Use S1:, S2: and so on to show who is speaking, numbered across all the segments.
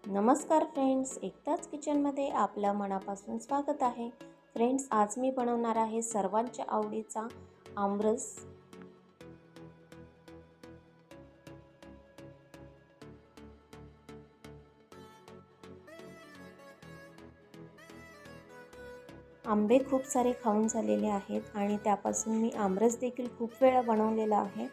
S1: नमस्कार फ्रेंड्स, एकताच किचनमध्ये आपलं मनापासून स्वागत आहे. फ्रेंड्स, आज मी बनवणार आहे सर्वांच्या आवडीचा आमरस. आंबे खूप सारे खाऊन झालेले आहेत आणि त्यापासून मी आमरस देखील खूप वेळा बनवलेला आहे.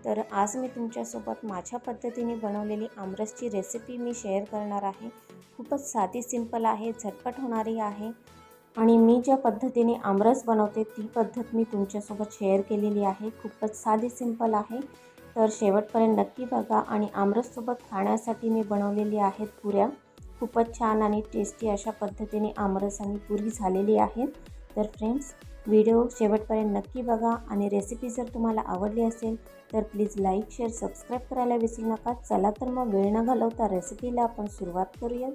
S1: तर आज मी तुमच्यासोबत माझ्या पद्धतीने बनवलेली आमरसची रेसिपी मी शेअर करणार आहे. खूपच साधी, सिंपल आहे, झटपट होणारी आहे आणि मी ज्या पद्धतीने आमरस बनवते ती पद्धत मी तुमच्यासोबत शेअर केलेली आहे. खूपच साधी, सिंपल आहे. तर शेवटपर्यंत नक्की बघा. आणि आमरससोबत खाण्यासाठी मी बनवलेली आहेत पुऱ्या. खूपच छान आणि टेस्टी अशा पद्धतीने आमरस आणि पुरी झालेली आहेत. तर फ्रेंड्स, व्हिडिओ शेवटपर्यंत नक्की बघा आणि रेसिपी जर तुम्हाला आवडली असेल तर प्लीज लाईक, शेअर, सबस्क्राईब करायला विसरू नका. चला तर मग वेळ न घालवता रेसिपीला आपण सुरुवात करूया.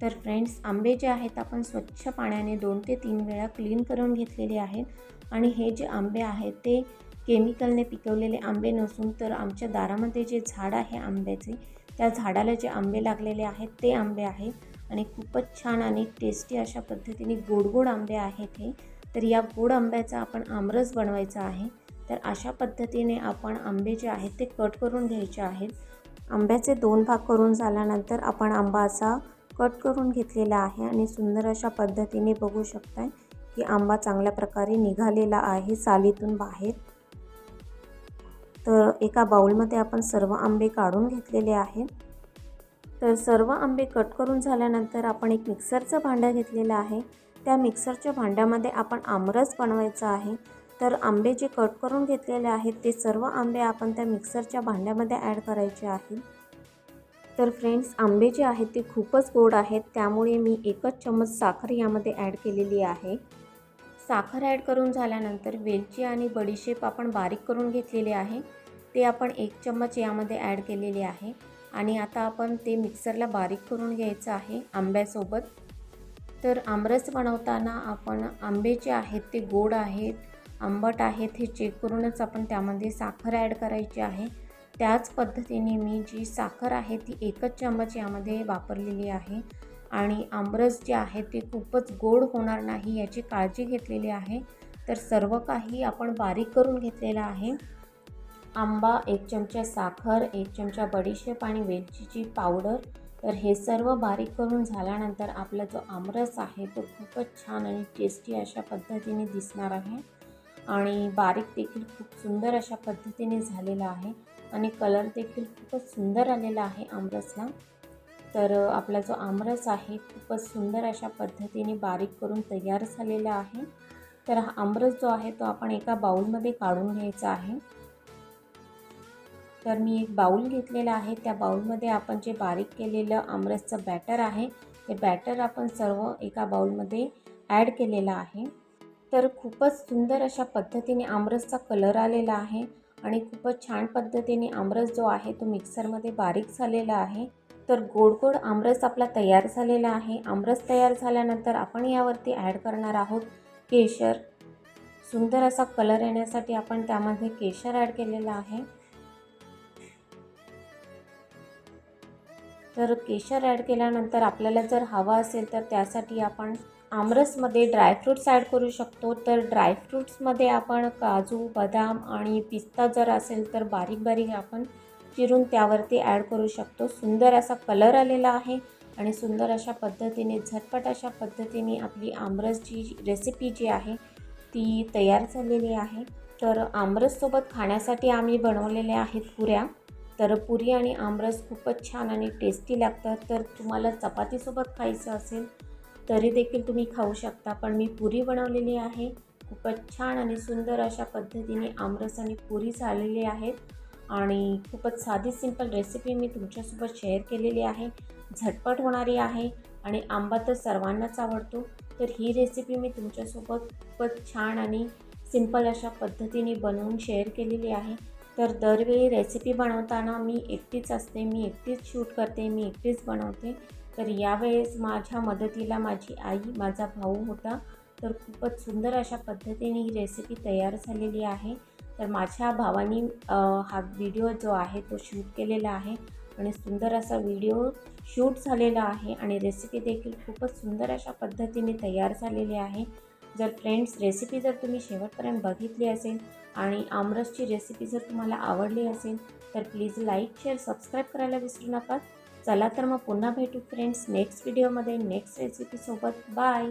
S1: तर फ्रेंड्स, आंबे जे आहेत आपण स्वच्छ पाण्याने 2 ते 3 वेळा क्लीन करून घेतलेले आहेत. आणि हे जे आंबे आहेत ते केमिकलने पिकवलेले आंबे नसून तर आमच्या दारामध्ये जे झाड आहे आंब्याचे, त्या झाडाला जे आंबे लागलेले आहेत ते आंबे आहेत. आणि खूपच छान आणि टेस्टी अशा पद्धतीने गोड आंबे आहेत हे. तर या गोड आंब्याचा आपण आमरस बनवायचा आहे. तर अशा पद्धतीने आपण आंबे जे आहेत ते कट करून घ्यायचे आहेत. आंब्याचे 2 भाग करून झाल्यानंतर आपण आंबा असा कट करून घेतलेला आहे आणि सुंदर अशा पद्धतीने बघू शकताय की आंबा चांगल्या प्रकारे निघालेला आहे सालीतून बाहेर. तर एका बाउलमध्ये आपण सर्व आंबे काढून घेतलेले आहेत. तर सर्व आंबे कट करून झाल्यानंतर आपण एक मिक्सरचं भांडं घेतलेलं आहे. त्या मिक्सरच्या भांड्यामध्ये आपण आमरस बनवायचा आहे. तर आंबे जे कट करून घेतलेले आहेत ते सर्व आंबे आपण त्या मिक्सरच्या भांड्यामध्ये ॲड करायचे आहेत. तर फ्रेंड्स, आंबे जे आहेत ते खूपच गोड आहेत, त्यामुळे मी 1 चम्मच साखर यामध्ये ॲड केलेली आहे. साखर ॲड करून झाल्यानंतर वेलची आणि बडीशेप आपण बारीक करून घेतलेले आहे, ते आपण 1 चम्मच यामध्ये ॲड केलेले आहे. आणि आता आपण ते मिक्सरला बारीक करून घ्यायचं आहे आंब्यासोबत. तर आमरस बनवताना आपण आंबे जे आहेत ते गोड आहेत, आंबट आहेत हे चेक करूनच आपण त्यामध्ये साखर ॲड करायची आहे. त्याच पद्धतीने मी जी साखर आहे ती 1 चम्मच यामध्ये वापरलेली आहे. आणि आमरस जे आहे ते खूपच गोड होणार नाही याची काळजी घेतलेली आहे. तर सर्व काही आपण बारीक करून घेतलेलं आहे. आंबा, 1 चमचा साखर, 1 चमचा बडीशेप आणि वेलचीची पावडर. तर हे सर्व बारीक करून झाल्यानंतर आपला जो आमरस आहे तो खूपच छान आणि टेस्टी अशा पद्धतीने दिसणार आहे. आणि बारीक देखील खूप सुंदर अशा पद्धतीने झालेला आहे आणि कलर देखील खूपच सुंदर आलेला आहे आमरसला. तर आपला जो आमरस आहे खूपच सुंदर अशा पद्धतीने बारीक करून तयार झालेला आहे. तर हा आमरस जो आहे तो आपण एका बाउलमध्ये काढून घ्यायचा आहे. तर मी एक बाउल घेतलेला आहे. त्या बाउलमध्ये आपण जे बारीक केलेलं आमरसचं बॅटर आहे ते बॅटर आपण सर्व एका बाउलमध्ये ॲड केलेलं आहे. तर खूपच सुंदर अशा पद्धतीने आमरसचा कलर आलेला आहे आणि खूपच छान पद्धतीने आमरस जो आहे तो मिक्सरमध्ये बारीक झालेला आहे. तर गोड आमरस आपला तयार झालेला आहे. आमरस तयार झाल्यानंतर आपण यावरती ॲड करणार आहोत केशर. सुंदर असा कलर येण्यासाठी आपण त्यामध्ये केशर ॲड केलेलं आहे. तर केशर ॲड केल्यानंतर आपल्याला जर हवा असेल तर त्यासाठी आपण आमरसमध्ये ड्रायफ्रूट्स ॲड करू शकतो. तर ड्रायफ्रूट्समध्ये आपण काजू, बदाम आणि पिस्ता जर असेल तर बारीक आपण चिरून त्यावरती ॲड करू शकतो. सुंदर असा कलर आलेला आहे आणि सुंदर अशा पद्धतीने, झटपट अशा पद्धतीने आपली आमरसची रेसिपी जी आहे ती तयार झालेली आहे. तर आमरससोबत खाण्यासाठी आम्ही बनवलेल्या आहेत पुऱ्या. तर पुरी आणि आमरस खूपच छान आणि टेस्टी लागतात. तर तुम्हाला चपातीसोबत खायचं असेल तरी देखील तुम्ही खाऊ शकता. पण मी पुरी बनवलेली आहे. खूपच छान आणि सुंदर अशा पद्धतीने आमरस आणि पुरी झालेली आहेत. आणि खूपच साधी, सिंपल रेसिपी मी तुमच्यासोबत शेअर केलेली आहे. झटपट होणारी आहे आणि आंबा तर सर्वांनाच आवडतो. तर ही रेसिपी मी तुमच्यासोबत खूपच छान आणि सिंपल अशा पद्धतीने बनवून शेअर केलेली आहे. तर दरवेळी रेसिपी बनवताना मी एकटीच असते, मी एकटीच शूट करते, मी एकटीच बनवते. तर यावेळेस माझ्या मदतीला माझी आई, माझा भाऊ होता. तर खूपच सुंदर अशा पद्धतीने ही रेसिपी तयार झालेली आहे. तर माझ्या भावानी हा व्हिडिओ जो आहे तो शूट केलेला आहे आणि सुंदर असा व्हिडिओ शूट झालेलं आहे आणि रेसिपी देखील खूपच सुंदर अशा पद्धतीने तयार झालेली आहे. जर फ्रेंड्स रेसिपी जर तुम्ही शेवटपर्यंत बघितली असेल आणि आमरसची रेसिपी जर तुम्हाला आवडली असेल तर प्लीज लाईक, शेअर, सबस्क्राईब करायला विसरू नका. चला तर मग पुन्हा भेटू फ्रेंड्स नेक्स्ट व्हिडिओमध्ये नेक्स्ट रेसिपीसोबत. बाय.